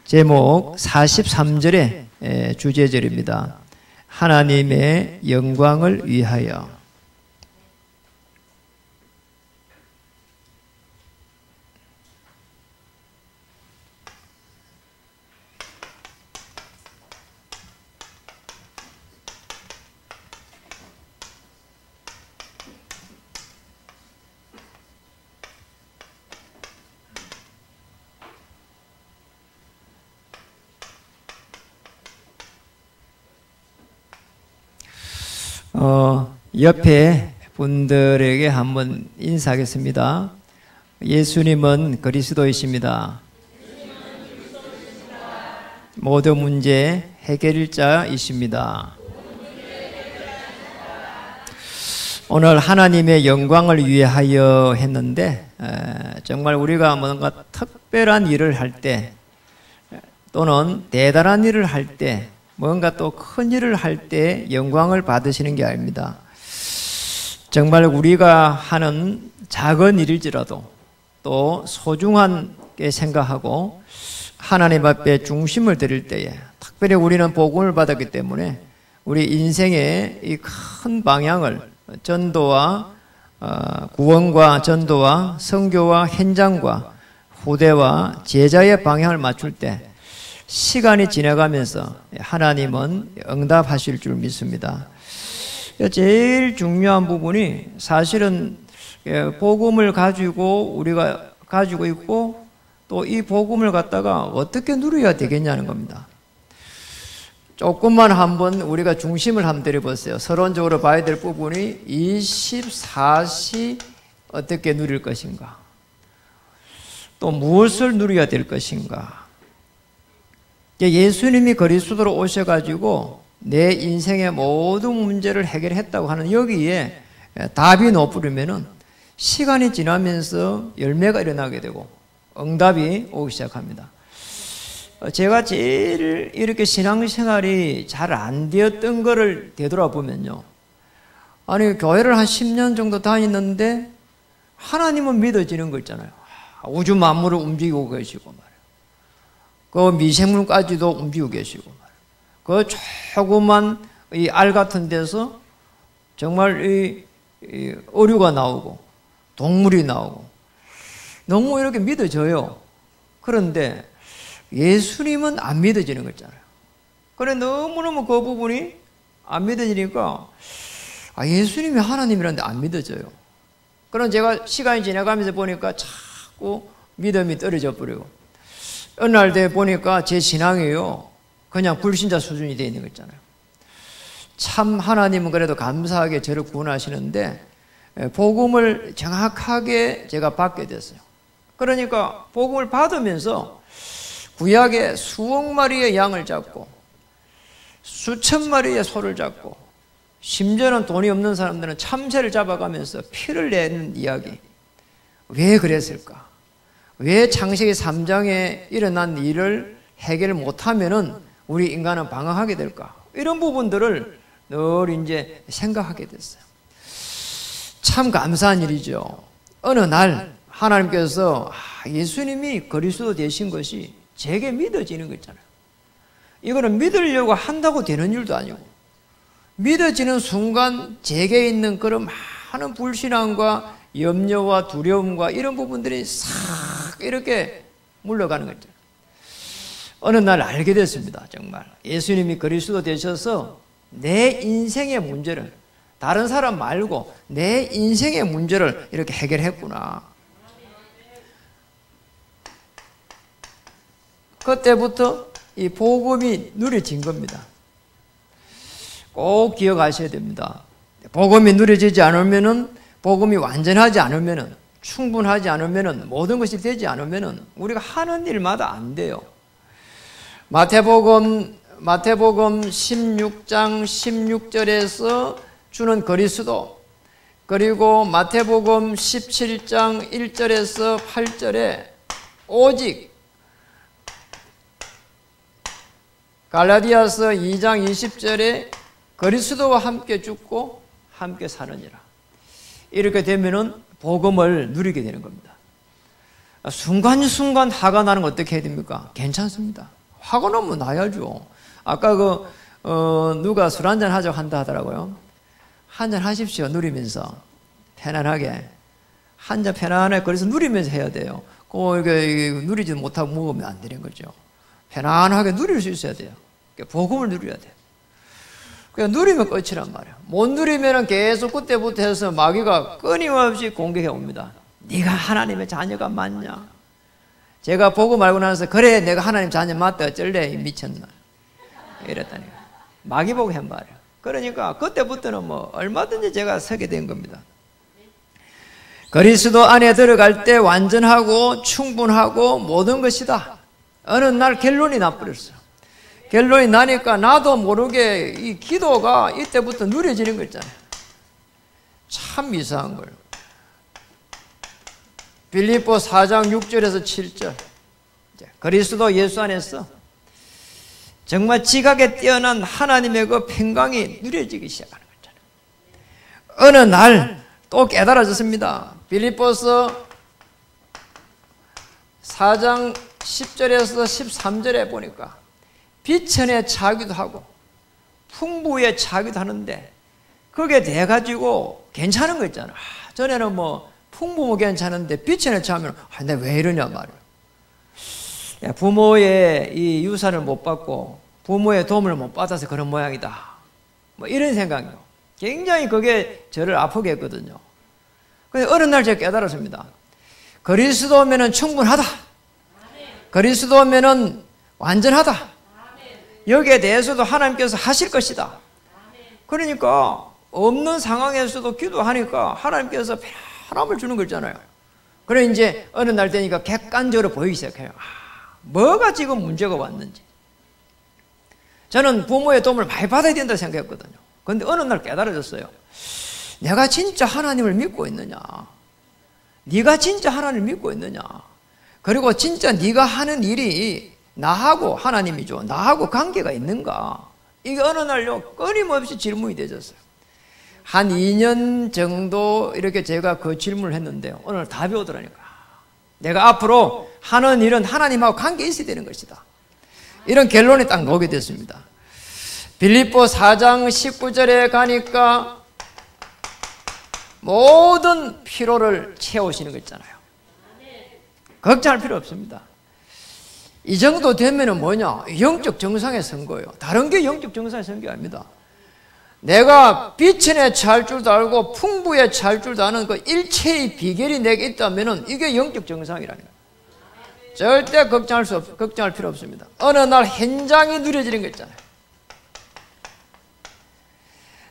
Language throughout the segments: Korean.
제목 43절의 주제절입니다. 하나님의 영광을 위하여. 옆에 분들에게 한번 인사하겠습니다. 예수님은 그리스도이십니다. 모든 문제 해결자이십니다. 오늘 하나님의 영광을 위하여 했는데 정말 우리가 뭔가 특별한 일을 할 때 또는 대단한 일을 할 때 뭔가 또 큰 일을 할 때 영광을 받으시는 게 아닙니다. 정말 우리가 하는 작은 일일지라도 또 소중하게 생각하고 하나님 앞에 중심을 드릴 때에 특별히 우리는 복음을 받았기 때문에 우리 인생의 이 큰 방향을 전도와 구원과 전도와 선교와 현장과 후대와 제자의 방향을 맞출 때 시간이 지나가면서 하나님은 응답하실 줄 믿습니다. 제일 중요한 부분이 사실은 복음을 가지고 우리가 가지고 있고 또 이 복음을 갖다가 어떻게 누려야 되겠냐는 겁니다. 조금만 한번 우리가 중심을 한번 들여보세요. 서론적으로 봐야 될 부분이 24시 어떻게 누릴 것인가, 또 무엇을 누려야 될 것인가. 예수님이 그리스도로 오셔가지고 내 인생의 모든 문제를 해결했다고 하는 여기에 답이 높으려면은 시간이 지나면서 열매가 일어나게 되고 응답이 오기 시작합니다. 제가 제일 이렇게 신앙생활이 잘 안 되었던 거를 되돌아보면요, 아니 교회를 한 10년 정도 다녔는데 하나님은 믿어지는 거 있잖아요. 우주 만물을 움직이고 계시고 말이에요. 그 미생물까지도 움직이고 계시고 말이에요. 그 조그만 이 알 같은 데서 정말 이 어류가 나오고 동물이 나오고 너무 이렇게 믿어져요. 그런데 예수님은 안 믿어지는 거잖아요. 그래 너무너무 그 부분이 안 믿어지니까 예수님이 하나님이라는데 안 믿어져요. 그럼 제가 시간이 지나가면서 보니까 자꾸 믿음이 떨어져 버리고 어느 날 돼 보니까 제 신앙이요 그냥 불신자 수준이 되어 있는 거 있잖아요. 참 하나님은 그래도 감사하게 저를 구원하시는데 복음을 정확하게 제가 받게 됐어요. 그러니까 복음을 받으면서 구약에 수억 마리의 양을 잡고 수천 마리의 소를 잡고 심지어는 돈이 없는 사람들은 참새를 잡아가면서 피를 내는 이야기. 왜 그랬을까? 왜 창세기 3장에 일어난 일을 해결 못하면은 우리 인간은 방황하게 될까? 이런 부분들을 늘 이제 생각하게 됐어요. 참 감사한 일이죠. 어느 날 하나님께서 예수님이 그리스도 되신 것이 제게 믿어지는 거 있잖아요. 이거는 믿으려고 한다고 되는 일도 아니고 믿어지는 순간 제게 있는 그런 많은 불신앙과 염려와 두려움과 이런 부분들이 싹 이렇게 물러가는 거죠. 어느 날 알게 됐습니다. 정말 예수님이 그리스도 되셔서 내 인생의 문제를 다른 사람 말고 내 인생의 문제를 이렇게 해결했구나. 그때부터 이 복음이 누려진 겁니다. 꼭 기억하셔야 됩니다. 복음이 누려지지 않으면은, 복음이 완전하지 않으면은, 충분하지 않으면은, 모든 것이 되지 않으면은 우리가 하는 일마다 안 돼요. 마태복음 16장 16절에서 주는 그리스도, 그리고 마태복음 17장 1절에서 8절에 오직, 갈라디아서 2장 20절에 그리스도와 함께 죽고 함께 사느니라. 이렇게 되면은 복음을 누리게 되는 겁니다. 순간순간 화가 나는 거 어떻게 해야 됩니까? 괜찮습니다. 화가 나면 나야죠. 아까 누가 술 한잔 하자고 한다 하더라고요. 한잔 하십시오. 누리면서 편안하게 한 잔 편안하게 그래서 누리면서 해야 돼요. 이게 누리지 못하고 먹으면 안 되는 거죠. 편안하게 누릴 수 있어야 돼요. 복음을 누려야 돼요. 그냥 누리면 끝이란 말이에요. 못 누리면 계속 그때부터 해서 마귀가 끊임없이 공격해 옵니다. 네가 하나님의 자녀가 맞냐? 제가 보고 말고 나서 그래 내가 하나님 자녀 맞다 어쩔래 미쳤나 이랬다니까. 마귀 보고 한 말이에요. 그러니까 그때부터는 뭐 얼마든지 제가 서게 된 겁니다. 그리스도 안에 들어갈 때 완전하고 충분하고 모든 것이다. 어느 날 결론이 나버렸어요. 결론이 나니까 나도 모르게 이 기도가 이때부터 누려지는 거 있잖아요. 참 이상한 거예요. 빌립보 4장 6절에서 7절. 그리스도 예수 안에서 정말 지각에 뛰어난 하나님의 그 평강이 누려지기 시작하는 거잖아요. 어느 날 또 깨달아졌습니다. 빌립보서 4장 10절에서 13절에 보니까 비천에 차기도 하고 풍부에 차기도 하는데 그게 돼가지고 괜찮은 거 있잖아. 전에는 뭐 풍부면 괜찮은데 비천에 차면 내가 왜 이러냐 말이야. 부모의 이 유산을 못 받고 부모의 도움을 못 받아서 그런 모양이다. 뭐 이런 생각이요. 굉장히 그게 저를 아프게 했거든요. 그래서 어느 날 제가 깨달았습니다. 그리스도면은 충분하다. 그리스도면은 완전하다. 여기에 대해서도 하나님께서 하실 것이다. 그러니까 없는 상황에서도 기도하니까 하나님께서 편함을 주는 거잖아요. 그래 이제 어느 날 되니까 객관적으로 보이기 시작해요. 뭐가 지금 문제가 왔는지. 저는 부모의 도움을 많이 받아야 된다 생각했거든요. 그런데 어느 날 깨달아졌어요. 내가 진짜 하나님을 믿고 있느냐? 네가 진짜 하나님을 믿고 있느냐? 그리고 진짜 네가 하는 일이 나하고 하나님이죠. 나하고 관계가 있는가? 이게 어느 날요 끊임없이 질문이 되졌어요. 한 2년 정도 이렇게 제가 그 질문을 했는데요. 오늘 답이 오더라니까. 내가 앞으로 하는 일은 하나님하고 관계 있어야 되는 것이다. 이런 결론이 딱 나오게 됐습니다. 빌립보 4장 19절에 가니까 모든 피로를 채우시는 거 있잖아요. 걱정할 필요 없습니다. 이 정도 되면은 뭐냐? 영적 정상에 선 거예요. 다른 게 영적 정상에 선 게 아닙니다. 내가 비천에 찰 줄도 알고 풍부에 찰 줄도 아는 그 일체의 비결이 내게 있다면은 이게 영적 정상이라는 거예요. 절대 걱정할 필요 없습니다. 어느 날 현장이 누려지는 거 있잖아요.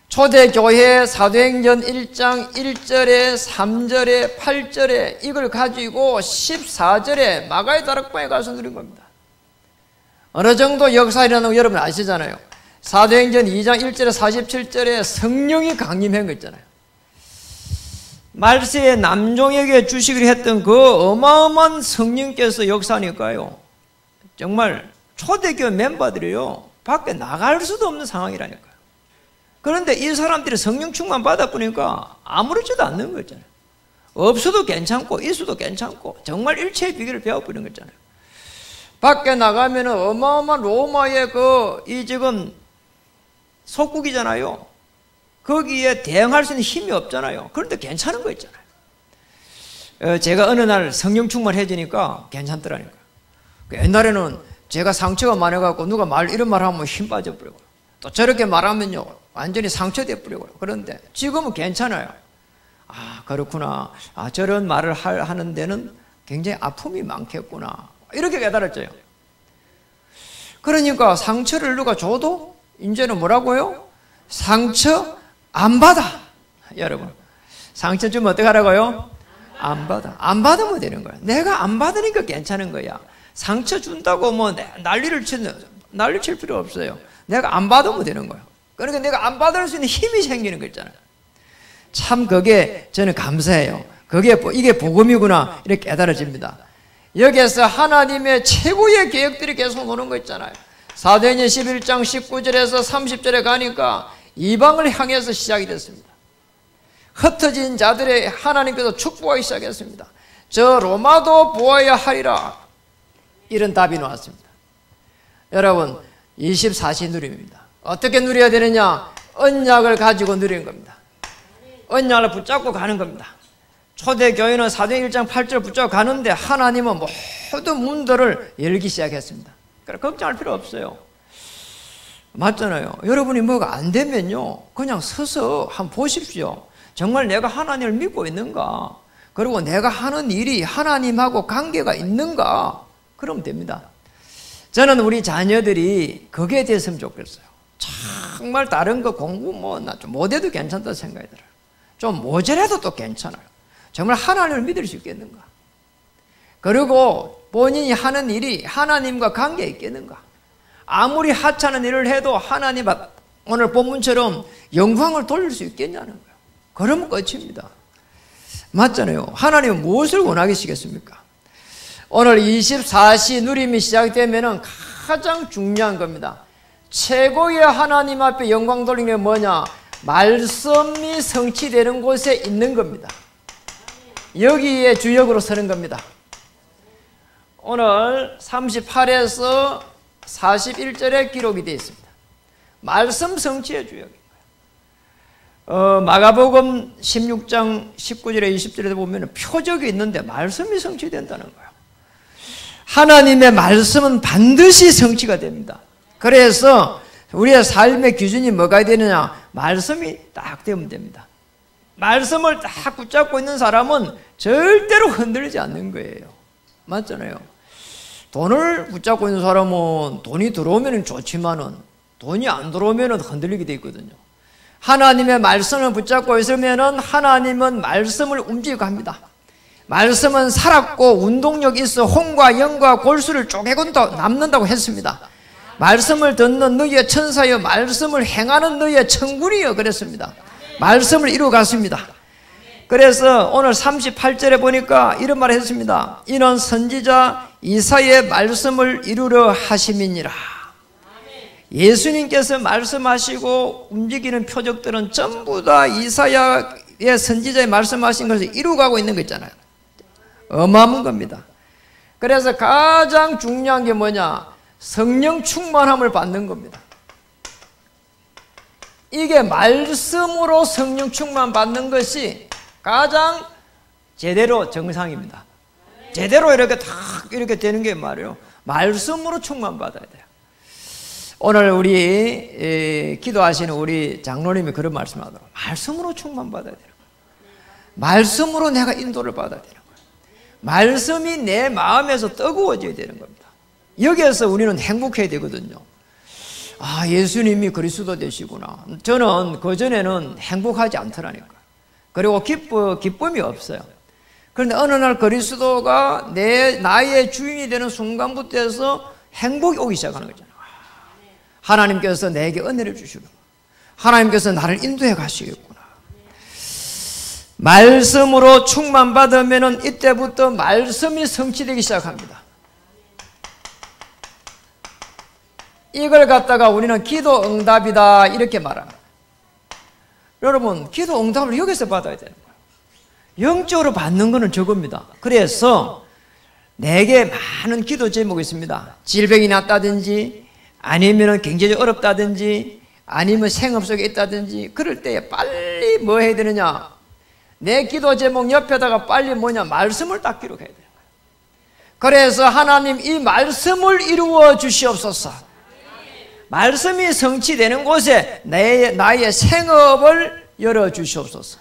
초대교회 사도행전 1장 1절에 3절에 8절에 이걸 가지고 14절에 마가의 다락방에 가서 누린 겁니다. 어느 정도 역사 일어나는 거 여러분 아시잖아요. 사도행전 2장 1절에 47절에 성령이 강림한 거 있잖아요. 말세에 남종에게 주식을 했던 그 어마어마한 성령께서 역사하니까요. 정말 초대교회 멤버들이요. 밖에 나갈 수도 없는 상황이라니까요. 그런데 이 사람들이 성령 충만 받아보니까 아무렇지도 않는 거잖아요. 없어도 괜찮고 있어도 괜찮고 정말 일체의 비결을 배워버리는 거잖아요. 밖에 나가면 어마어마한 로마의 이 지금 속국이잖아요. 거기에 대응할 수 있는 힘이 없잖아요. 그런데 괜찮은 거 있잖아요. 제가 어느 날 성령 충만해지니까 괜찮더라니까요. 옛날에는 제가 상처가 많아갖고 누가 이런 말 하면 힘 빠져버리고 또 저렇게 말하면요 완전히 상처돼 버리고요. 그런데 지금은 괜찮아요. 아 그렇구나. 아 저런 말을 하는 데는 굉장히 아픔이 많겠구나. 이렇게 깨달았죠. 그러니까 상처를 누가 줘도 이제는 뭐라고요? 상처 안 받아. 여러분 상처 주면 어떻게 하라고요? 안 받아. 안 받으면 되는 거야. 내가 안 받으니까 괜찮은 거야. 상처 준다고 뭐 난리 칠 필요 없어요. 내가 안 받으면 되는 거야. 그러니까 내가 안 받을 수 있는 힘이 생기는 거 있잖아요. 참 그게 저는 감사해요. 이게 복음이구나 이렇게 깨달아집니다. 여기에서 하나님의 최고의 계획들이 계속 오는 거 있잖아요. 사도행전 11장 19절에서 30절에 가니까 이방을 향해서 시작이 됐습니다. 흩어진 자들의 하나님께서 축복하기 시작했습니다. 저 로마도 보아야 하리라. 이런 답이 나왔습니다. 여러분, 24시 누림입니다. 어떻게 누려야 되느냐? 언약을 가지고 누리는 겁니다. 언약을 붙잡고 가는 겁니다. 초대교회는 사도행 1장 8절 붙잡고 가는데 하나님은 모든 문들을 열기 시작했습니다. 그러니까 걱정할 필요 없어요. 맞잖아요. 여러분이 뭐가 안 되면요, 그냥 서서 한번 보십시오. 정말 내가 하나님을 믿고 있는가? 그리고 내가 하는 일이 하나님하고 관계가 있는가? 그러면 됩니다. 저는 우리 자녀들이 거기에 대했으면 좋겠어요. 정말 다른 거 공부 나 좀 못해도 괜찮다 생각이 들어요. 좀 모자라도 또 괜찮아요. 정말 하나님을 믿을 수 있겠는가? 그리고 본인이 하는 일이 하나님과 관계에 있겠는가? 아무리 하찮은 일을 해도 하나님 오늘 본문처럼 영광을 돌릴 수 있겠냐는 거예요. 그러면 끝입니다. 맞잖아요. 하나님은 무엇을 원하시겠습니까? 오늘 24시 누림이 시작되면 가장 중요한 겁니다. 최고의 하나님 앞에 영광 돌리는 게 뭐냐? 말씀이 성취되는 곳에 있는 겁니다. 여기에 주역으로 서는 겁니다. 오늘 38에서 41절에 기록이 되어 있습니다. 말씀 성취의 주역인 거예요. 마가복음 16장 19절에 20절에 보면 표적이 있는데 말씀이 성취된다는 거예요. 하나님의 말씀은 반드시 성취가 됩니다. 그래서 우리의 삶의 기준이 뭐가 되느냐? 말씀이 딱 되면 됩니다. 말씀을 딱 붙잡고 있는 사람은 절대로 흔들리지 않는 거예요. 맞잖아요. 돈을 붙잡고 있는 사람은 돈이 들어오면 좋지만은 돈이 안 들어오면 흔들리게 돼 있거든요. 하나님의 말씀을 붙잡고 있으면은 하나님은 말씀을 움직이고 합니다. 말씀은 살았고 운동력 있어 혼과 영과 골수를 쪼개고 남는다고 했습니다. 말씀을 듣는 너희의 천사여, 말씀을 행하는 너희의 천군이여 그랬습니다. 말씀을 이루어갔습니다. 그래서 오늘 38절에 보니까 이런 말을 했습니다. 이는 선지자 이사야의 말씀을 이루려 하심이니라. 예수님께서 말씀하시고 움직이는 표적들은 전부 다 이사야의 선지자의 말씀하신 것을 이루어가고 있는 거 있잖아요. 어마어마한 겁니다. 그래서 가장 중요한 게 뭐냐? 성령 충만함을 받는 겁니다. 이게 말씀으로 성령 충만 받는 것이 가장 제대로 정상입니다. 제대로 이렇게 딱 이렇게 되는 게 말이에요. 말씀으로 충만 받아야 돼요. 오늘 우리 기도하시는 우리 장로님이 그런 말씀하더라고요. 말씀으로 충만 받아야 되는 거예요. 말씀으로 내가 인도를 받아야 되는 거예요. 말씀이 내 마음에서 뜨거워져야 되는 겁니다. 여기에서 우리는 행복해야 되거든요. 아, 예수님이 그리스도 되시구나. 저는 그전에는 행복하지 않더라니까. 그리고 기쁨이 없어요. 그런데 어느 날 그리스도가 나의 주인이 되는 순간부터 해서 행복이 오기 시작하는 거잖아요. 하나님께서 내게 은혜를 주시고 하나님께서 나를 인도해 가시겠구나. 말씀으로 충만받으면 이때부터 말씀이 성취되기 시작합니다. 이걸 갖다가 우리는 기도 응답이다 이렇게 말합니다. 여러분, 기도 응답을 여기서 받아야 되는 거예요. 영적으로 받는 것은 저겁니다. 그래서 내게 많은 기도 제목이 있습니다. 질병이 났다든지 아니면 굉장히 어렵다든지 아니면 생업 속에 있다든지 그럴 때 빨리 뭐 해야 되느냐? 내 기도 제목 옆에다가 빨리 뭐냐? 말씀을 딱 기록해야 돼요. 그래서 하나님 이 말씀을 이루어 주시옵소서. 말씀이 성취되는 곳에 나의 생업을 열어주시옵소서.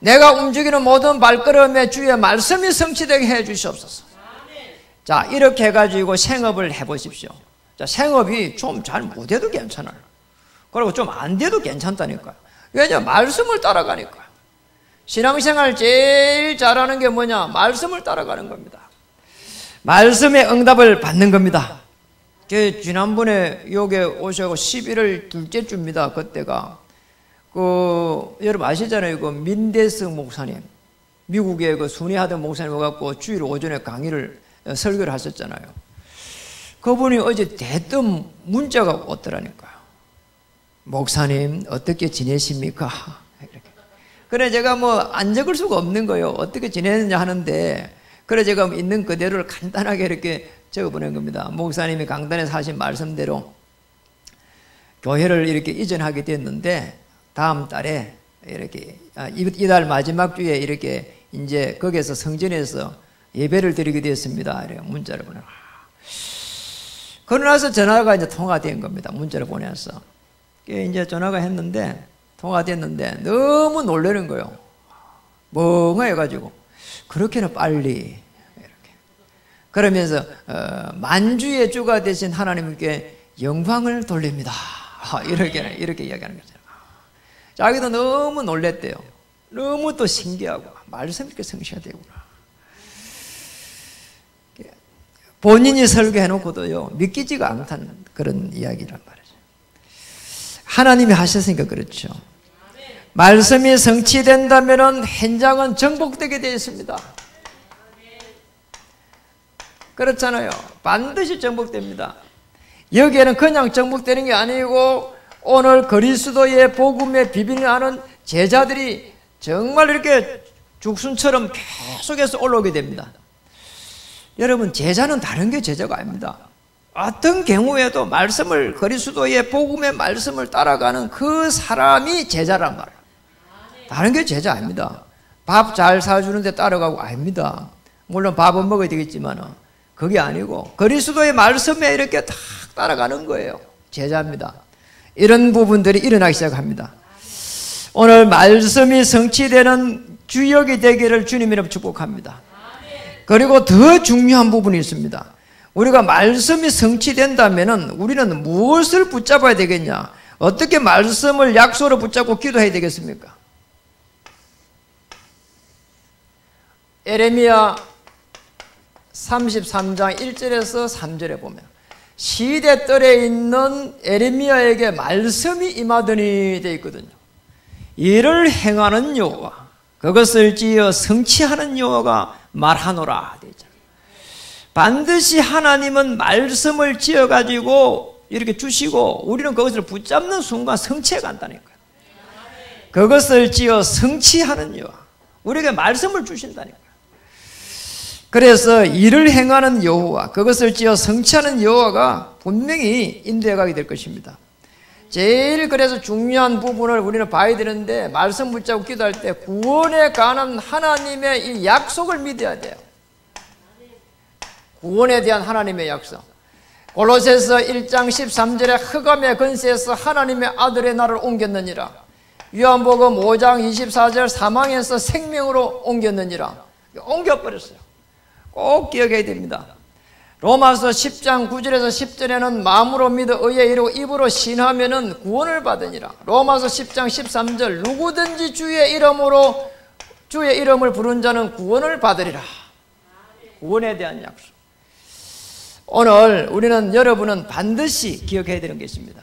내가 움직이는 모든 발걸음에 주의 말씀이 성취되게 해주시옵소서. 자, 이렇게 해가지고 생업을 해보십시오. 자, 생업이 좀 잘 못해도 괜찮아요. 그리고 좀 안 돼도 괜찮다니까요. 왜냐? 말씀을 따라가니까요. 신앙생활 제일 잘하는 게 뭐냐? 말씀을 따라가는 겁니다. 말씀의 응답을 받는 겁니다. 지난번에 여기 오셔고 11월 둘째 주입니다. 그때가 여러분 아시잖아요. 민대성 목사님, 미국의 순회하던 목사님 와갖고 주일 오전에 강의를 설교를 하셨잖아요. 그분이 어제 대뜸 문자가 왔더라니까요. 목사님 어떻게 지내십니까? 이렇게. 그래 제가 뭐 안 적을 수가 없는 거예요. 어떻게 지내느냐 하는데, 그래 제가 있는 그대로를 간단하게 이렇게 적어보낸 겁니다. 목사님이 강단에서 하신 말씀대로 교회를 이렇게 이전하게 됐는데, 다음 달에 이렇게 이달 마지막 주에 이렇게 이제 거기에서 성전에서 예배를 드리게 되었습니다. 이렇게 문자를 보내. 그러고 나서 전화가 이제 통화된 겁니다. 문자를 보내서 이제 전화가 했는데, 통화됐는데 너무 놀라는 거예요. 멍해가지고 그렇게는 빨리 이렇게 그러면서 만주의 주가 되신 하나님께 영광을 돌립니다. 이렇게 이야기하는 거죠. 자기도 너무 놀랬대요. 너무 또 신기하고 말씀 이렇게 성취가 되구나. 본인이 설교해놓고도요 믿기지가 않다는 그런 이야기란 말이죠. 하나님이 하셨으니까 그렇죠. 말씀이 성취된다면 현장은 정복되게 되어 있습니다. 그렇잖아요. 반드시 정복됩니다. 여기에는 그냥 정복되는 게 아니고, 오늘 그리스도의 복음의 비밀을 아는 제자들이 정말 이렇게 죽순처럼 계속해서 올라오게 됩니다. 여러분, 제자는 다른 게 제자가 아닙니다. 어떤 경우에도 말씀을, 그리스도의 복음의 말씀을 따라가는 그 사람이 제자란 말이에요. 다른 게 제자 아닙니다. 밥 잘 사주는데 따라가고 아닙니다. 물론 밥은 먹어야 되겠지만 그게 아니고 그리스도의 말씀에 이렇게 딱 따라가는 거예요. 제자입니다. 이런 부분들이 일어나기 시작합니다. 오늘 말씀이 성취되는 주역이 되기를 주님이름 축복합니다. 그리고 더 중요한 부분이 있습니다. 우리가 말씀이 성취된다면 우리는 무엇을 붙잡아야 되겠냐? 어떻게 말씀을 약속으로 붙잡고 기도해야 되겠습니까? 에레미야 33장 1절에서 3절에 보면 시대떨에 있는 에레미야에게 말씀이 임하더니 되어 있거든요. 이를 행하는 여호와, 그것을 지어 성취하는 여호와가 말하노라 되어 있잖아요. 반드시 하나님은 말씀을 지어가지고 이렇게 주시고 우리는 그것을 붙잡는 순간 성취해 간다니까요. 그것을 지어 성취하는 여호와, 우리에게 말씀을 주신다니까요. 그래서 이를 행하는 여호와, 그것을 지어 성취하는 여호와가 분명히 인도해 가게 될 것입니다. 제일 그래서 중요한 부분을 우리는 봐야 되는데, 말씀 붙잡고 기도할 때 구원에 관한 하나님의 이 약속을 믿어야 돼요. 구원에 대한 하나님의 약속. 골로새서 1장 13절에 흑암의 근세에서 하나님의 아들의 나를 옮겼느니라. 요한복음 5장 24절 사망에서 생명으로 옮겼느니라. 옮겨버렸어요. 꼭 기억해야 됩니다. 로마서 10장 9절에서 10절에는 마음으로 믿어 의에 이르고 입으로 신하면은 구원을 받으니라. 로마서 10장 13절 누구든지 주의 이름으로 주의 이름을 부른 자는 구원을 받으리라. 구원에 대한 약속. 오늘 우리는, 여러분은 반드시 기억해야 되는 게 있습니다.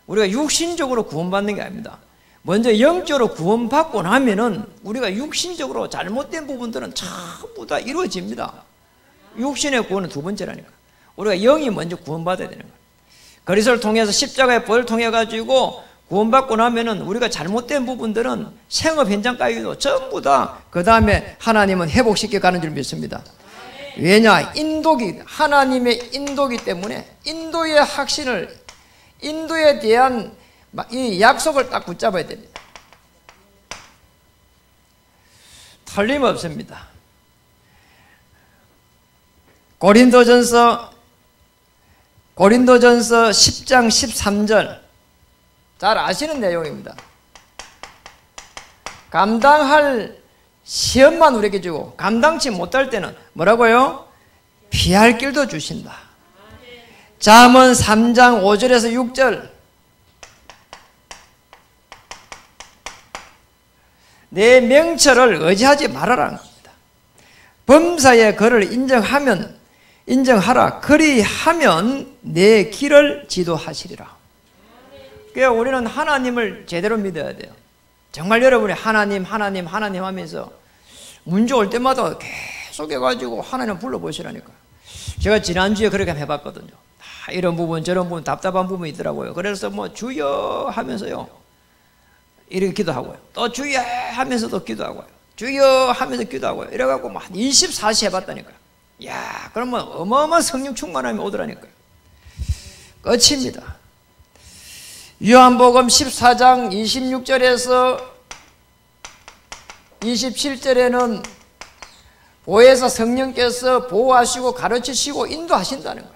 우리가 육신적으로 구원받는 게 아닙니다. 먼저 영적으로 구원받고 나면은 우리가 육신적으로 잘못된 부분들은 전부 다 이루어집니다. 육신의 구원은 두 번째라니까. 우리가 영이 먼저 구원받아야 되는 거예요. 그리스도를 통해서 십자가의 보혈을 통해 가지고 구원받고 나면은 우리가 잘못된 부분들은 생업 현장까지도 전부 다 그 다음에 하나님은 회복시켜 가는 줄 믿습니다. 왜냐? 인도기, 하나님의 인도기 때문에 인도의 확신을, 인도에 대한 이 약속을 딱 붙잡아야 됩니다. 틀림없습니다. 고린도전서 10장 13절 잘 아시는 내용입니다. 감당할 시험만 우리에게 주고 감당치 못할 때는 뭐라고요? 피할 길도 주신다. 잠언 3장 5절에서 6절 내 명철을 의지하지 말아라는 겁니다. 범사의 그를 인정하라. 그리하면 내 길을 지도하시리라. 그러니까 우리는 하나님을 제대로 믿어야 돼요. 정말 여러분이 하나님 하면서 문제 올 때마다 계속 해가지고 하나님 불러보시라니까. 제가 지난주에 그렇게 해봤거든요. 이런 부분 저런 부분 답답한 부분이 있더라고요. 그래서 뭐 주여 하면서요, 이렇게 기도하고요. 또 주여 하면서도 기도하고요. 주여 하면서 기도하고요. 이래갖고 한 24시 해봤다니까요. 야, 그러면 어마어마한 성령 충만함이 오더라니까요. 끝입니다. 요한복음 14장 26절에서 27절에는 보혜사 성령께서 보호하시고 가르치시고 인도하신다는 거예요.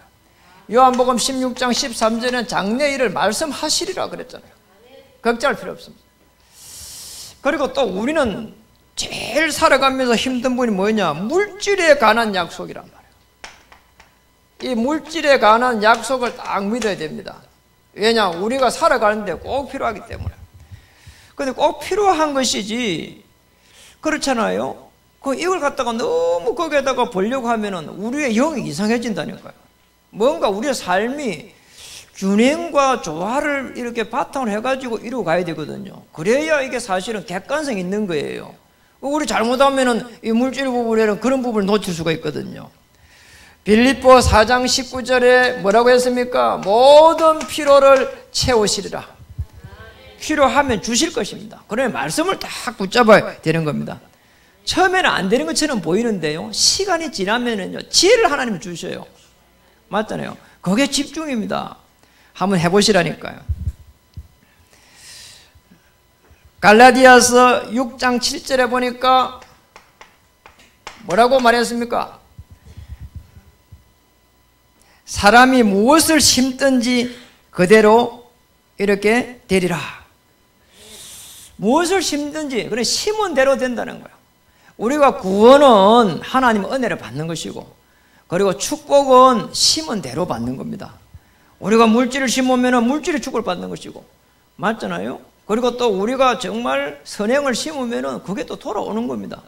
요한복음 16장 13절에는 장래 일을 말씀하시리라 그랬잖아요. 걱정할 필요 없습니다. 그리고 또 우리는 제일 살아가면서 힘든 분이 뭐냐? 물질에 관한 약속이란 말이에요. 이 물질에 관한 약속을 딱 믿어야 됩니다. 왜냐? 우리가 살아가는데 꼭 필요하기 때문에. 근데 꼭 필요한 것이지, 그렇잖아요. 이걸 갖다가 너무 거기에다가 보려고 하면은 우리의 영이 이상해진다니까요. 뭔가 우리의 삶이 균형과 조화를 이렇게 바탕을 해가지고 이루어 가야 되거든요. 그래야 이게 사실은 객관성이 있는 거예요. 우리 잘못하면은 이 물질 부분에는 그런 부분을 놓칠 수가 있거든요. 빌립보 4장 19절에 뭐라고 했습니까? 모든 필요를 채우시리라. 필요하면 주실 것입니다. 그러면 말씀을 딱 붙잡아야 되는 겁니다. 처음에는 안 되는 것처럼 보이는데요, 시간이 지나면은요, 지혜를 하나님이 주셔요. 맞잖아요. 그게 집중입니다. 한번 해보시라니까요. 갈라디아서 6장 7절에 보니까 뭐라고 말했습니까? 사람이 무엇을 심든지 그대로 이렇게 되리라. 무엇을 심든지 그래 심은 대로 된다는 거예요. 우리가 구원은 하나님의 은혜를 받는 것이고, 그리고 축복은 심은 대로 받는 겁니다. 우리가 물질을 심으면 물질의 축복을 받는 것이고, 맞잖아요. 그리고 또 우리가 정말 선행을 심으면 그게 또 돌아오는 겁니다.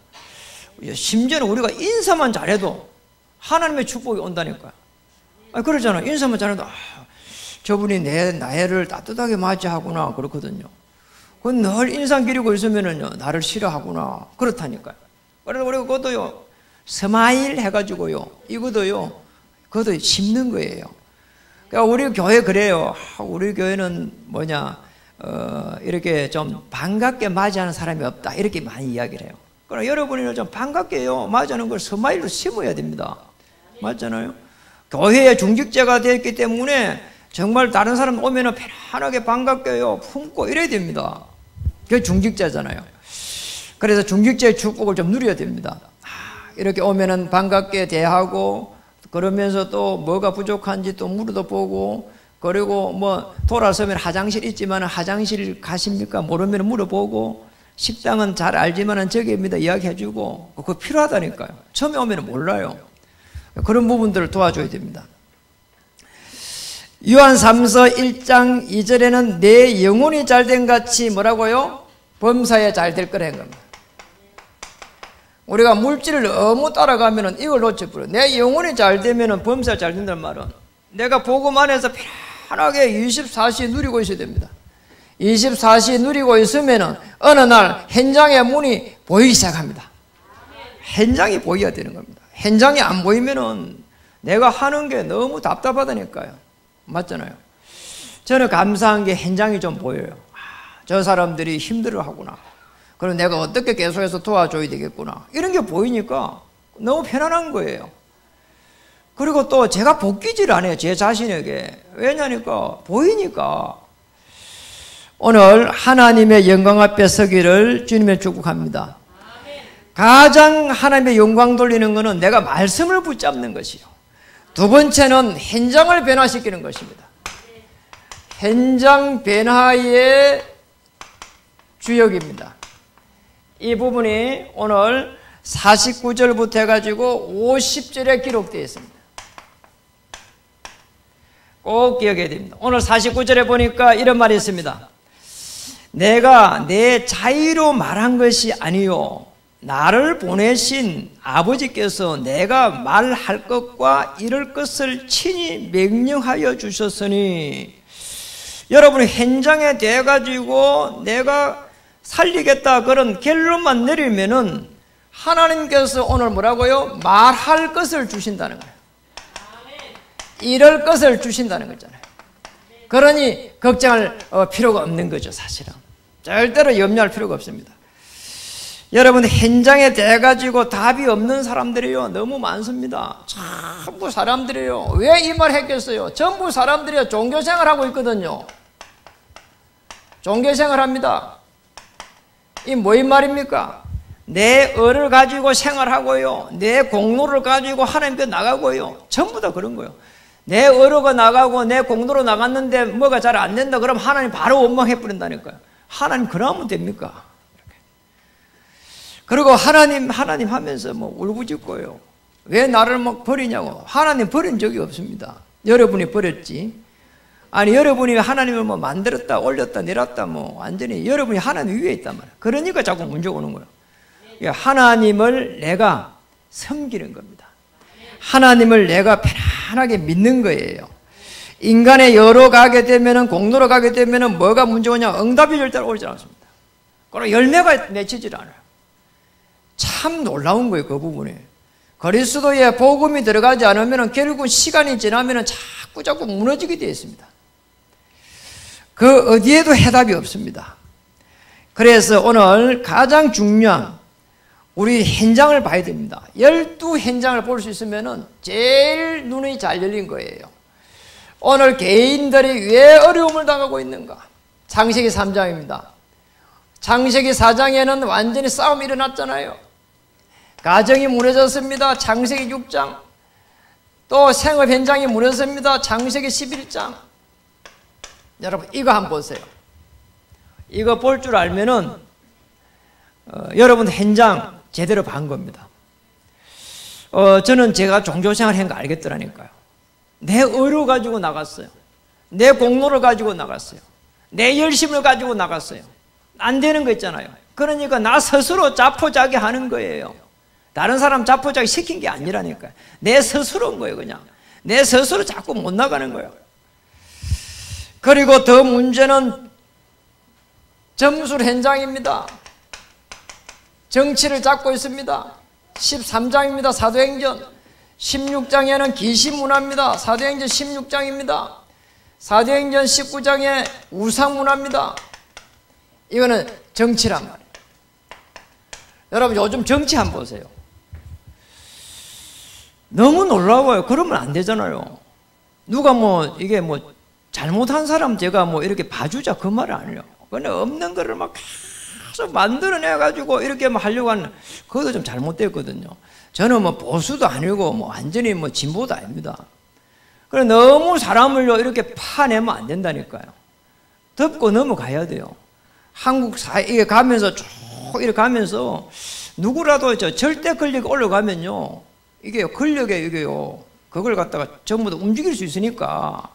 심지어는 우리가 인사만 잘해도 하나님의 축복이 온다니까요. 그러잖아요. 인사만 잘해도 저분이 내 나이를 따뜻하게 맞이하구나 그렇거든요. 그건 늘 인상 기리고 있으면은요, 나를 싫어하구나 그렇다니까요. 그래서 우리가 그것도요, 스마일 해가지고요, 그것도 심는 거예요. 그러니까 우리 교회 그래요. 우리 교회는 이렇게 좀 반갑게 맞이하는 사람이 없다, 이렇게 많이 이야기를 해요. 그러나 여러분이 좀 반갑게요 맞이하는 걸 스마일로 심어야 됩니다. 맞잖아요. 교회의 중직자가 되었기 때문에 정말 다른 사람 오면은 편안하게 반갑게요 품고 이래야 됩니다. 그게 중직자잖아요. 그래서 중직자의 축복을 좀 누려야 됩니다. 이렇게 오면은 반갑게 대하고, 그러면서 또 뭐가 부족한지 또 물어보고, 그리고 뭐 돌아서면 화장실 있지만 화장실 가십니까? 모르면 물어보고, 식당은 잘 알지만은 저기입니다 이야기해주고, 그거 필요하다니까요. 처음에 오면 몰라요. 그런 부분들을 도와줘야 됩니다. 요한 3서 1장 2절에는 내 영혼이 잘된 같이 뭐라고요? 범사에 잘 될 거라는 겁니다. 우리가 물질을 너무 따라가면 이걸 놓쳐버려요. 내 영혼이 잘 되면 범사에 잘 된다는 말은 내가 복음 안에서 편하게 24시 누리고 있어야 됩니다. 24시 누리고 있으면 어느 날 현장의 문이 보이기 시작합니다. 현장이 보여야 되는 겁니다. 현장이 안 보이면은 내가 하는 게 너무 답답하다니까요. 맞잖아요. 저는 감사한 게 현장이 좀 보여요. 저 사람들이 힘들어하구나. 그럼 내가 어떻게 계속해서 도와줘야 되겠구나. 이런 게 보이니까 너무 편안한 거예요. 그리고 또 제가 복귀질 안 해요. 제 자신에게. 왜냐니까 보이니까. 오늘 하나님의 영광 앞에 서기를 주님의 축복합니다. 가장 하나님의 영광 돌리는 것은 내가 말씀을 붙잡는 것이요. 두 번째는 현장을 변화시키는 것입니다. 현장 변화의 주역입니다. 이 부분이 오늘 49절부터 해가지고 50절에 기록되어 있습니다. 꼭 기억해야 됩니다. 오늘 49절에 보니까 이런 말이 있습니다. 내가 내 자의로 말한 것이 아니요 나를 보내신 아버지께서 내가 말할 것과 이럴 것을 친히 명령하여 주셨으니, 여러분 현장에 대해가지고 내가 살리겠다 그런 결론만 내리면은 하나님께서 오늘 뭐라고요? 말할 것을 주신다는 거예요. 이럴 것을 주신다는 거잖아요. 그러니 걱정할 필요가 없는 거죠, 사실은. 절대로 염려할 필요가 없습니다. 여러분, 현장에 대가지고 답이 없는 사람들이요 너무 많습니다. 전부 사람들이요. 왜 이 말 했겠어요? 전부 사람들이요 종교생활하고 있거든요. 종교생활합니다. 이 뭐인 말입니까? 내 을을 가지고 생활하고요, 내 공로를 가지고 하나님께 나가고요, 전부 다 그런 거예요. 내 을어가 나가고 내 공로로 나갔는데 뭐가 잘 안 된다 그러면 하나님 바로 원망해 버린다니까요. 하나님 그러면 됩니까? 그리고 하나님 하면서 뭐 울부짖고요. 왜 나를 막 버리냐고. 하나님 버린 적이 없습니다. 여러분이 버렸지. 아니, 여러분이 하나님을 뭐 만들었다 올렸다 내렸다 뭐 완전히 여러분이 하나님 위에 있단 말이에요. 그러니까 자꾸 문제가 오는 거예요. 하나님을 내가 섬기는 겁니다. 하나님을 내가 편안하게 믿는 거예요. 인간의 여로 가게 되면은, 공로로 가게 되면은 뭐가 문제가 오냐? 응답이 절대로 오지 않습니다. 그리고 열매가 맺히질 않아요. 참 놀라운 거예요, 그 부분이. 그리스도의 복음이 들어가지 않으면 결국 시간이 지나면 자꾸 무너지게 되어 있습니다. 그 어디에도 해답이 없습니다. 그래서 오늘 가장 중요한 우리 현장을 봐야 됩니다. 12현장을 볼 수 있으면 제일 눈이 잘 열린 거예요. 오늘 개인들이 왜 어려움을 당하고 있는가? 창세기 3장입니다. 창세기 4장에는 완전히 싸움이 일어났잖아요. 가정이 무너졌습니다. 창세기 6장. 또 생업 현장이 무너졌습니다. 창세기 11장. 여러분, 이거 한번 보세요. 이거 볼 줄 알면은 여러분 현장 제대로 본 겁니다. 저는 제가 종교생활 한 거 알겠더라니까요. 내 의로 가지고 나갔어요. 내 공로를 가지고 나갔어요. 내 열심을 가지고 나갔어요. 안 되는 거 있잖아요. 그러니까 나 스스로 자포자기 하는 거예요. 다른 사람 자포자기 시킨 게 아니라니까요. 내 스스로인 거예요. 그냥 내 스스로 자꾸 못 나가는 거예요. 그리고 더 문제는 점술 현장입니다. 정치를 잡고 있습니다. 13장입니다. 사도행전. 16장에는 귀신문화입니다. 사도행전 16장입니다. 사도행전 19장에 우상문화입니다. 이거는 정치란 말이에요. 여러분, 요즘 정치 한번 보세요. 너무 놀라워요. 그러면 안 되잖아요. 누가 뭐 이게 뭐 잘못한 사람 제가 뭐 이렇게 봐주자 그 말 아니에요. 그냥 없는 거를 막 계속 만들어내가지고 이렇게 뭐 하려고 하는, 그것도 좀 잘못됐거든요. 저는 뭐 보수도 아니고 뭐 완전히 뭐 진보도 아닙니다. 그래, 너무 사람을요 이렇게 파내면 안 된다니까요. 덮고 넘어가야 돼요. 한국 사회에 가면서 쭉 이렇게 가면서 누구라도 저 절대 권력이 올라가면요, 이게 권력에 이게요, 그걸 갖다가 전부 다 움직일 수 있으니까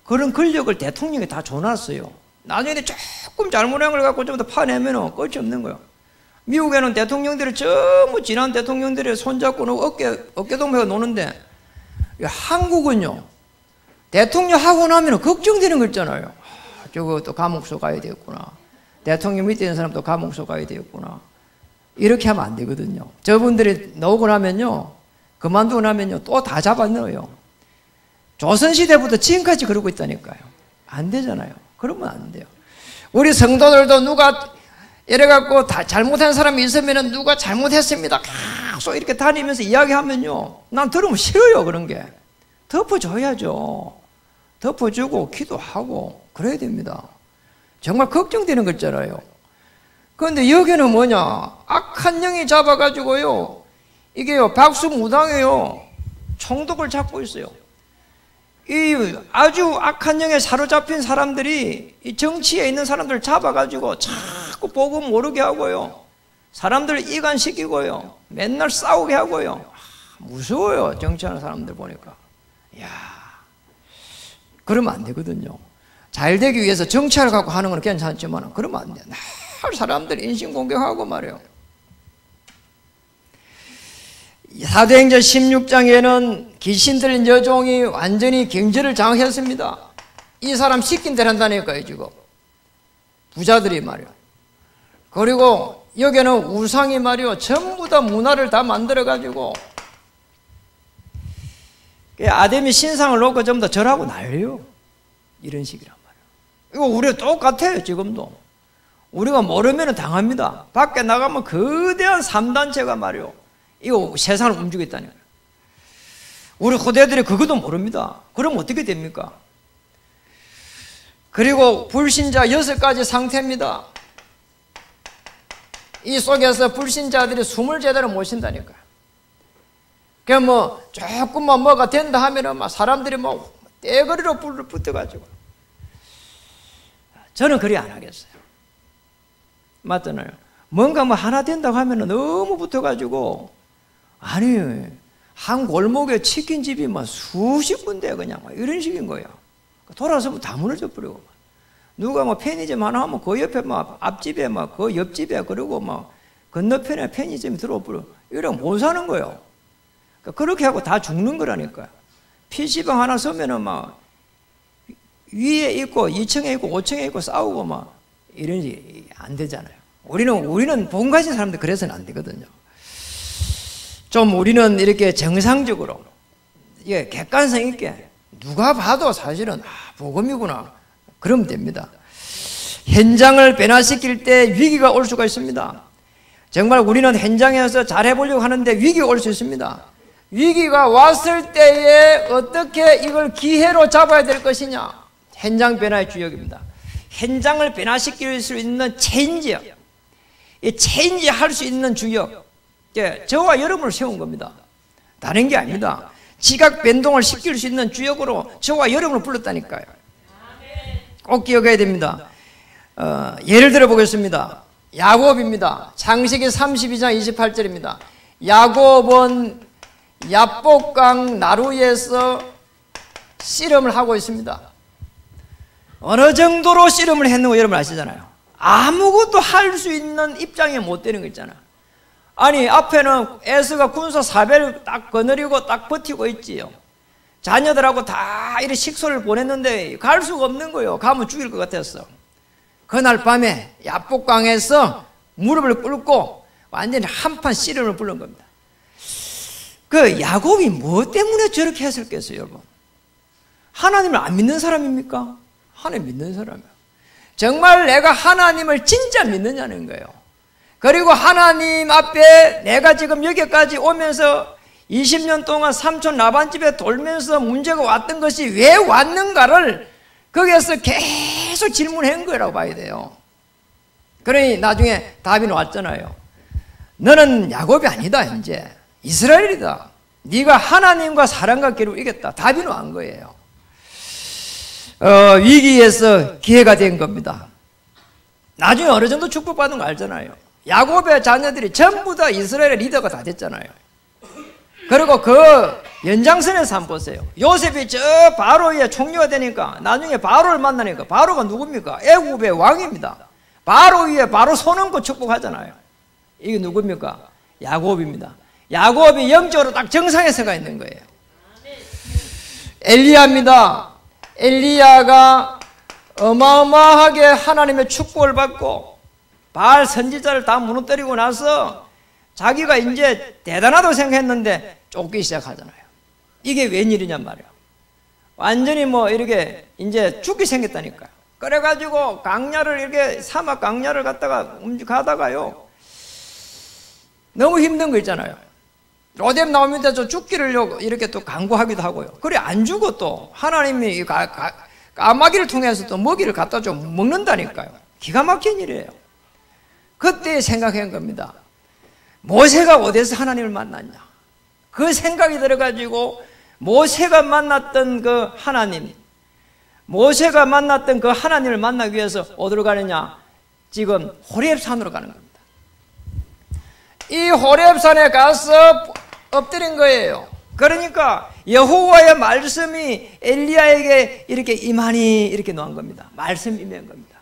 그런 권력을 대통령이 다 줘놨어요. 나중에 조금 잘못한 걸 갖고 좀 더 파내면 끝이 없는 거예요. 미국에는 대통령들이 전부 지난 대통령들이 손잡고 어깨동무하고 노는데, 한국은요 대통령 하고 나면 걱정되는 거 있잖아요. 저거 또 감옥소 가야 되겠구나, 대통령 밑에 있는 사람도 감옥소 가야 되겠구나. 이렇게 하면 안 되거든요. 저분들이 나오고 나면요, 그만두고 나면요 또 다 잡아 넣어요. 조선시대부터 지금까지 그러고 있다니까요. 안 되잖아요. 그러면 안 돼요. 우리 성도들도 누가 이래갖고 다 잘못한 사람이 있으면 누가 잘못했습니다 계속 이렇게 다니면서 이야기하면요, 난 들으면 싫어요. 그런 게 덮어줘야죠. 덮어주고 기도하고 그래야 됩니다. 정말 걱정되는 거 있잖아요. 그런데 여기는 뭐냐, 악한 영이 잡아가지고요, 이게요 박수무당이에요, 총독을 잡고 있어요. 이 아주 악한 영에 사로잡힌 사람들이 이 정치에 있는 사람들을 잡아가지고 자꾸 복음 모르게 하고요, 사람들을 이간시키고요, 맨날 싸우게 하고요. 무서워요. 정치하는 사람들 보니까. 이야, 그러면 안 되거든요. 잘 되기 위해서 정치를 갖고 하는 건 괜찮지만 그러면 안 돼요. 날 사람들이 인신공격하고 말이에요. 사도행전 16장에는 귀신 들린 여종이 완전히 경제를 장악했습니다. 이 사람 시킨 대로 한다니까요, 지금. 부자들이 말이에요. 그리고 여기는 우상이 말이에요, 전부 다 문화를 다 만들어가지고, 아담이 신상을 놓고 전부 다 절하고 난리요. 이런 식이란 말이에요. 이거 우리가 똑같아요, 지금도. 우리가 모르면 당합니다. 밖에 나가면 거대한 3단체가 말이요, 이거 세상을 움직이겠다니까. 우리 후대들이 그것도 모릅니다. 그럼 어떻게 됩니까? 그리고 불신자 6가지 상태입니다. 이 속에서 불신자들이 숨을 제대로 못 쉰다니까요. 그냥 뭐 조금만 뭐가 된다 하면은 막 사람들이 뭐 떼거리로 붙어가지고. 저는 그리 안 하겠어요. 맞잖아요. 뭔가 뭐 하나 된다고 하면은 너무 붙어가지고, 아니, 한 골목에 치킨집이 막 수십 군데 그냥 막 이런 식인 거예요. 돌아서면 다 무너져 버리고. 누가 뭐 편의점 하나 하면 그 옆에 막 앞집에 막 그 옆집에 그러고 막 건너편에 편의점이 들어오고 이러면 못 사는 거예요. 그렇게 하고 다 죽는 거라니까요. PC방 하나 서면은 막 위에 있고 2층에 있고 5층에 있고 싸우고 막 이러지 안 되잖아요. 우리는 본 가진 사람들 그래서는 안 되거든요. 좀 우리는 이렇게 정상적으로, 예, 객관성 있게 누가 봐도 사실은 복음이구나 그러면 됩니다. 현장을 변화시킬 때 위기가 올 수가 있습니다. 정말 우리는 현장에서 잘해보려고 하는데 위기가 올 수 있습니다. 위기가 왔을 때에 어떻게 이걸 기회로 잡아야 될 것이냐, 현장 변화의 주역입니다. 현장을 변화시킬 수 있는 체인지요, 이 체인지 할 수 있는 주역, 예, 저와 여러분을 세운 겁니다. 다른 게 아닙니다. 지각 변동을 시킬 수 있는 주역으로 저와 여러분을 불렀다니까요. 꼭 기억해야 됩니다. 예를 들어 보겠습니다. 야곱입니다. 창세기 32장 28절입니다. 야곱은 야복강 나루에서 씨름을 하고 있습니다. 어느 정도로 씨름을 했는고 여러분 아시잖아요. 아무것도 할 수 있는 입장에 못 되는 거 있잖아요. 아니, 앞에는 에서가 군사 4배를 딱 거느리고 딱 버티고 있지요. 자녀들하고 다 이렇게 식소를 보냈는데 갈 수가 없는 거예요. 가면 죽일 것 같았어. 그날 밤에 야복강에서 무릎을 꿇고 완전히 한판 씨름을 부른 겁니다. 그 야곱이 뭐 때문에 저렇게 했을겠어요, 여러분? 하나님을 안 믿는 사람입니까? 하나님 믿는 사람이에요. 정말 내가 하나님을 진짜 믿느냐는 거예요. 그리고 하나님 앞에 내가 지금 여기까지 오면서 20년 동안 삼촌 라반집에 돌면서 문제가 왔던 것이 왜 왔는가를 거기에서 계속 질문한 거라고 봐야 돼요. 그러니 나중에 답이 나왔잖아요. 너는 야곱이 아니다, 이제 이스라엘이다. 네가 하나님과 사랑과 기회로 이겼다. 답이 나온 거예요. 위기에서 기회가 된 겁니다. 나중에 어느 정도 축복받은 거 알잖아요. 야곱의 자녀들이 전부 다 이스라엘의 리더가 다 됐잖아요. 그리고 그 연장선에서 한번 보세요. 요셉이 저 바로의 총리가 되니까 나중에 바로를 만나니까 바로가 누굽니까? 애굽의 왕입니다. 바로 위에 바로 손 얹고 축복하잖아요. 이게 누굽니까? 야곱입니다. 야곱이 영적으로 딱 정상에 서가 있는 거예요. 엘리야입니다. 엘리야가 어마어마하게 하나님의 축복을 받고 바알 선지자를 다 무너뜨리고 나서 자기가 이제 대단하다고 생각했는데 쫓기 시작하잖아요. 이게 웬일이냔 말이에요. 완전히 뭐 이렇게 이제 죽기 생겼다니까요. 그래가지고 강야를 이렇게 사막 강야를 갔다가 가다가요 너무 힘든 거 있잖아요. 로뎀 나오면 저 죽기를 이렇게 또 강구하기도 하고요. 그래 안 죽어 또 하나님이 까마귀를 통해서 또 먹이를 갖다 좀 먹는다니까요. 기가 막힌 일이에요. 그때 생각한 겁니다. 모세가 어디서 하나님을 만났냐? 그 생각이 들어가지고 모세가 만났던 그 하나님, 모세가 만났던 그 하나님을 만나기 위해서 어디로 가느냐? 지금 호렙산으로 가는 겁니다. 이 호렙산에 가서 엎드린 거예요. 그러니까 여호와의 말씀이 엘리야에게 이렇게 임하니 이렇게 놓은 겁니다. 말씀이 임한 겁니다.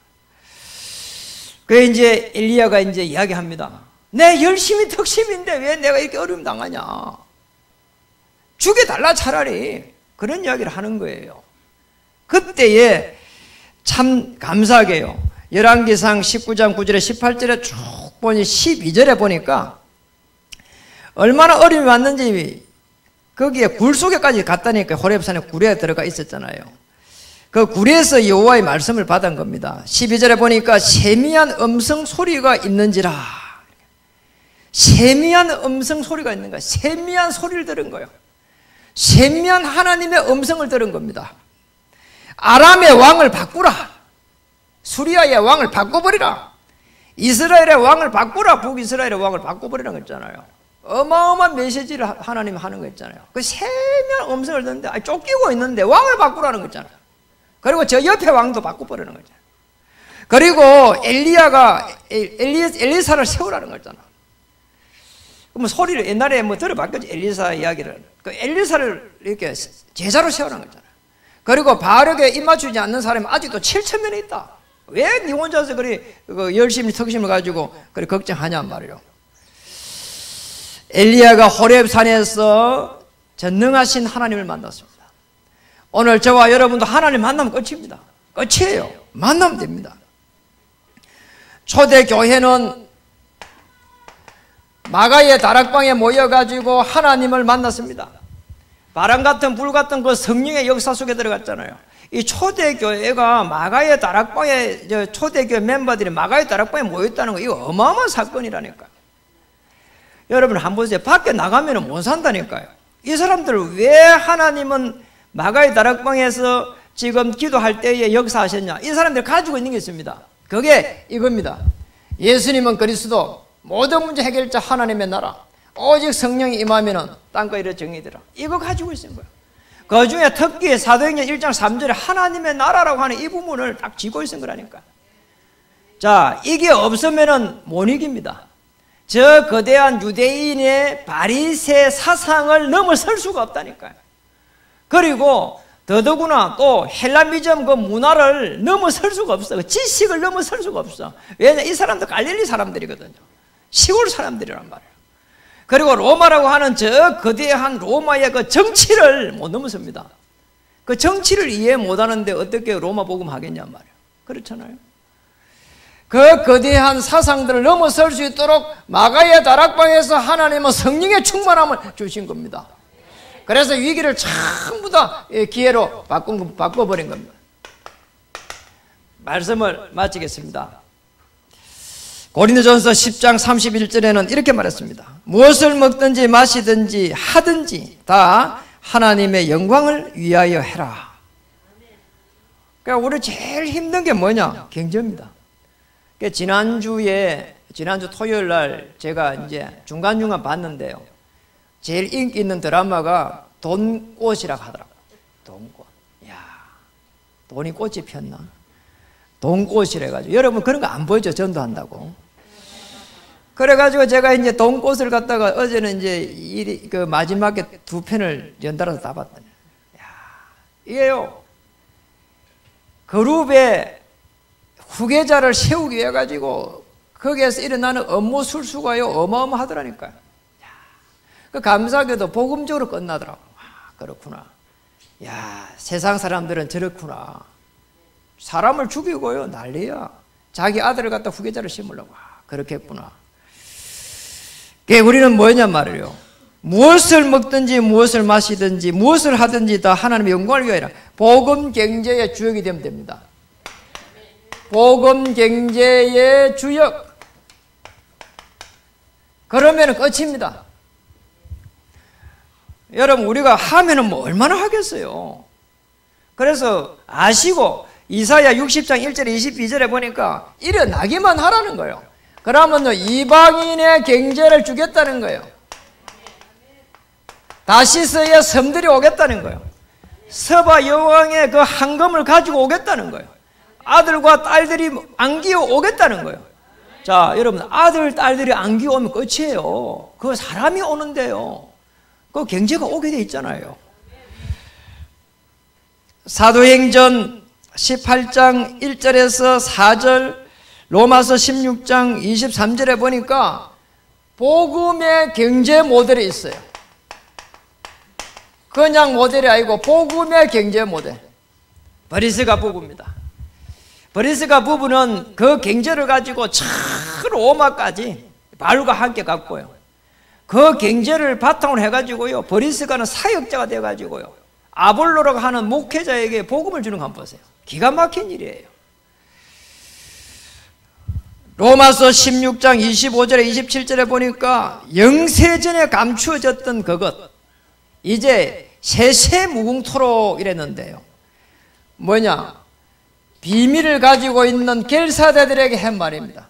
그 이제 엘리야가 이제 이야기합니다. 내 열심히 덕심인데 왜 내가 이렇게 어려움 당하냐? 죽여달라 차라리. 그런 이야기를 하는 거예요. 그때에 참 감사하게요. 열왕기상 19장 9절에 18절에 쭉 보니 12절에 보니까 얼마나 어려움이 왔는지 거기에 굴 속에까지 갔다니까. 호렙산에 굴에 들어가 있었잖아요. 그 굴에서 여호와의 말씀을 받은 겁니다. 12절에 보니까 세미한 음성 소리가 있는지라. 세미한 음성 소리가 있는 거야. 세미한 소리를 들은 거예요. 세미한 하나님의 음성을 들은 겁니다. 아람의 왕을 바꾸라. 수리아의 왕을 바꿔버리라. 이스라엘의 왕을 바꾸라. 북이스라엘의 왕을 바꿔버리라는 거 있잖아요. 어마어마한 메시지를 하나님 하는 거 있잖아요. 그 세미한 음성을 듣는데 쫓기고 있는데 왕을 바꾸라는 거 있잖아요. 그리고 저 옆에 왕도 바꿔버리는 거죠. 그리고 엘리야가 엘리사를 세우라는 거잖아. 그럼 소리를 옛날에 뭐 들어봤겠지. 엘리사 이야기를. 그 엘리사를 이렇게 제자로 세우라는 거잖아. 그리고 바알에게 입맞추지 않는 사람이 아직도 7,000명이 있다. 왜 니 혼자서 그리 열심히 턱심을 가지고 그리 걱정하냔 말이요. 엘리야가 호렙산에서 전능하신 하나님을 만났습니다. 오늘 저와 여러분도 하나님 만나면 끝입니다. 끝이에요. 만나면 됩니다. 초대교회는 마가의 다락방에 모여가지고 하나님을 만났습니다. 바람 같은 불 같은 그 성령의 역사 속에 들어갔잖아요. 이 초대교회가 마가의 다락방에, 초대교회 멤버들이 마가의 다락방에 모였다는 거, 이거 어마어마한 사건이라니까요. 여러분 한번 보세요. 밖에 나가면 못 산다니까요. 이 사람들 왜 하나님은 마가의 다락방에서 지금 기도할 때에 역사하셨냐? 이 사람들 가지고 있는 게 있습니다. 그게 이겁니다. 예수님은 그리스도, 모든 문제 해결자 하나님의 나라, 오직 성령이 임하면은 땅과 이래 정의되라. 이거 가지고 있는 거예요. 그 중에 특히 사도행전 1장 3절에 하나님의 나라라고 하는 이 부분을 딱 쥐고 있는 거라니까. 자, 이게 없으면은 못 이깁니다. 저 거대한 유대인의 바리새 사상을 넘어설 수가 없다니까요. 그리고 더더구나 또 헬라미즘 그 문화를 넘어설 수가 없어. 그 지식을 넘어설 수가 없어. 왜냐, 이 사람도 갈릴리 사람들이거든요. 시골 사람들이란 말이에요. 그리고 로마라고 하는 저 거대한 로마의 그 정치를 못 넘어섭니다. 그 정치를 이해 못하는데 어떻게 로마 복음 하겠냔 말이에요. 그렇잖아요. 그 거대한 사상들을 넘어설 수 있도록 마가의 다락방에서 하나님은 성령의 충만함을 주신 겁니다. 그래서 위기를 전부 다 기회로 바꿔버린 겁니다. 말씀을 마치겠습니다. 고린도전서 10장 31절에는 이렇게 말했습니다. 무엇을 먹든지 마시든지 하든지 다 하나님의 영광을 위하여 해라. 그러니까 우리 제일 힘든 게 뭐냐? 경제입니다. 그러니까 지난주 토요일 날 제가 이제 중간중간 봤는데요. 제일 인기 있는 드라마가 돈꽃이라고 하더라고요. 돈꽃. 야, 돈이 꽃이 폈나? 돈꽃이래가지고. 여러분 그런 거 안 보이죠? 전도한다고. 그래가지고 제가 이제 돈꽃을 갖다가 어제는 이제 그 마지막에 2편을 연달아서 다 봤더니. 야, 이게요. 그룹의 후계자를 세우기 위해 가지고 거기에서 일어나는 업무 술수가요 어마어마하더라니까요. 그 감사하게도 복음적으로 끝나더라고. 아, 그렇구나. 야, 세상 사람들은 저렇구나. 사람을 죽이고요 난리야. 자기 아들을 갖다 후계자를 심으려고. 아, 그렇겠구나. 우리는 뭐냐 말이에요. 무엇을 먹든지 무엇을 마시든지 무엇을 하든지 다 하나님의 영광을 위하여 복음 경제의 주역이 되면 됩니다. 복음 경제의 주역. 그러면 끝입니다. 여러분 우리가 하면은 뭐 얼마나 하겠어요. 그래서 아시고 이사야 60장 1절에 22절에 보니까 일어나기만 하라는 거예요. 그러면 이방인의 경제를 주겠다는 거예요. 다시스의 섬들이 오겠다는 거예요. 서바 여왕의 그 황금을 가지고 오겠다는 거예요. 아들과 딸들이 안기어 오겠다는 거예요. 자, 여러분 아들 딸들이 안기어 오면 끝이에요. 그 사람이 오는데요. 그 경제가 오게 돼 있잖아요. 사도행전 18장 1절에서 4절, 로마서 16장 23절에 보니까 복음의 경제 모델이 있어요. 그냥 모델이 아니고 복음의 경제 모델. 브리스가 부부입니다. 브리스가 부부는 그 경제를 가지고 저 로마까지 바울과 함께 갔고요. 그 경제를 바탕으로 해가지고요. 브리스가는 사역자가 돼가지고요. 아볼로라고 하는 목회자에게 복음을 주는 거 한번 보세요. 기가 막힌 일이에요. 로마서 16장 25절에 27절에 보니까 영세전에 감추어졌던 그것 이제 세세무궁토록 이랬는데요. 뭐냐? 비밀을 가지고 있는 결사대들에게 한 말입니다.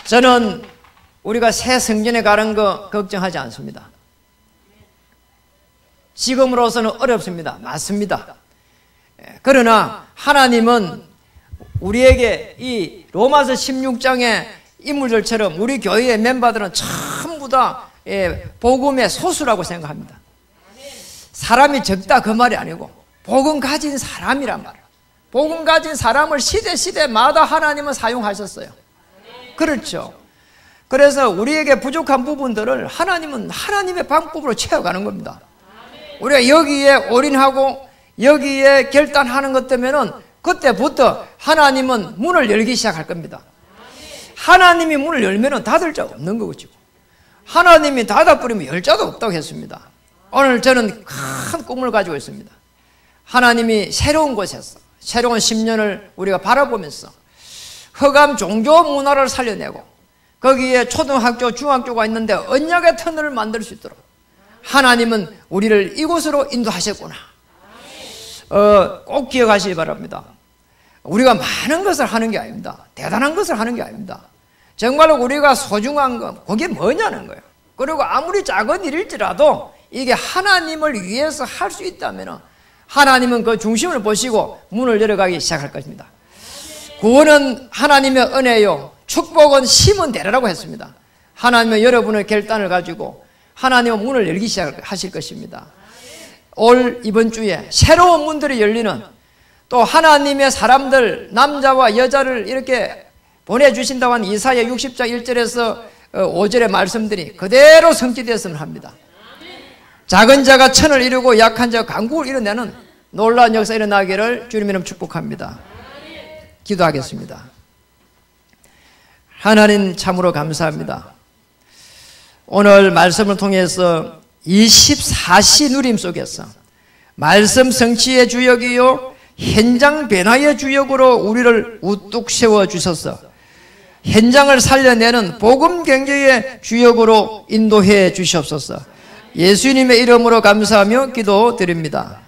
저는 우리가 새 성전에 가는 거 걱정하지 않습니다. 지금으로서는 어렵습니다. 맞습니다. 그러나 하나님은 우리에게 이 로마서 16장의 인물들처럼 우리 교회의 멤버들은 전부 다 복음의 소수라고 생각합니다. 사람이 적다 그 말이 아니고 복음 가진 사람이란 말이에요. 복음 가진 사람을 시대마다 하나님은 사용하셨어요. 그렇죠. 그래서 우리에게 부족한 부분들을 하나님은 하나님의 방법으로 채워가는 겁니다. 우리가 여기에 올인하고 여기에 결단하는 것 때문에는 그때부터 하나님은 문을 열기 시작할 겁니다. 하나님이 문을 열면 닫을 자 없는 거죠. 하나님이 닫아버리면 열 자도 없다고 했습니다. 오늘 저는 큰 꿈을 가지고 있습니다. 하나님이 새로운 곳에서 새로운 10년을 우리가 바라보면서 허감 종교 문화를 살려내고 거기에 초등학교, 중학교가 있는데 언약의 터널을 만들 수 있도록 하나님은 우리를 이곳으로 인도하셨구나. 꼭 기억하시기 바랍니다. 우리가 많은 것을 하는 게 아닙니다. 대단한 것을 하는 게 아닙니다. 정말로 우리가 소중한 것, 그게 뭐냐는 거예요. 그리고 아무리 작은 일일지라도 이게 하나님을 위해서 할 수 있다면 하나님은 그 중심을 보시고 문을 열어가기 시작할 것입니다. 구원은 하나님의 은혜요, 축복은 심은 대로라고 했습니다. 하나님은 여러분의 결단을 가지고 하나님은 문을 열기 시작하실 것입니다. 이번 주에 새로운 문들이 열리는, 또 하나님의 사람들 남자와 여자를 이렇게 보내주신다고 한 이사야 60장 1절에서 5절의 말씀들이 그대로 성취되었으면 합니다. 작은 자가 천을 이루고 약한 자가 강국을 이뤄내는 놀라운 역사 일어나기를 주님 이름 축복합니다. 기도하겠습니다. 하나님 참으로 감사합니다. 오늘 말씀을 통해서 24시 누림 속에서 말씀 성취의 주역이요 현장 변화의 주역으로 우리를 우뚝 세워주셔서 현장을 살려내는 복음 경제의 주역으로 인도해 주시옵소서. 예수님의 이름으로 감사하며 기도드립니다.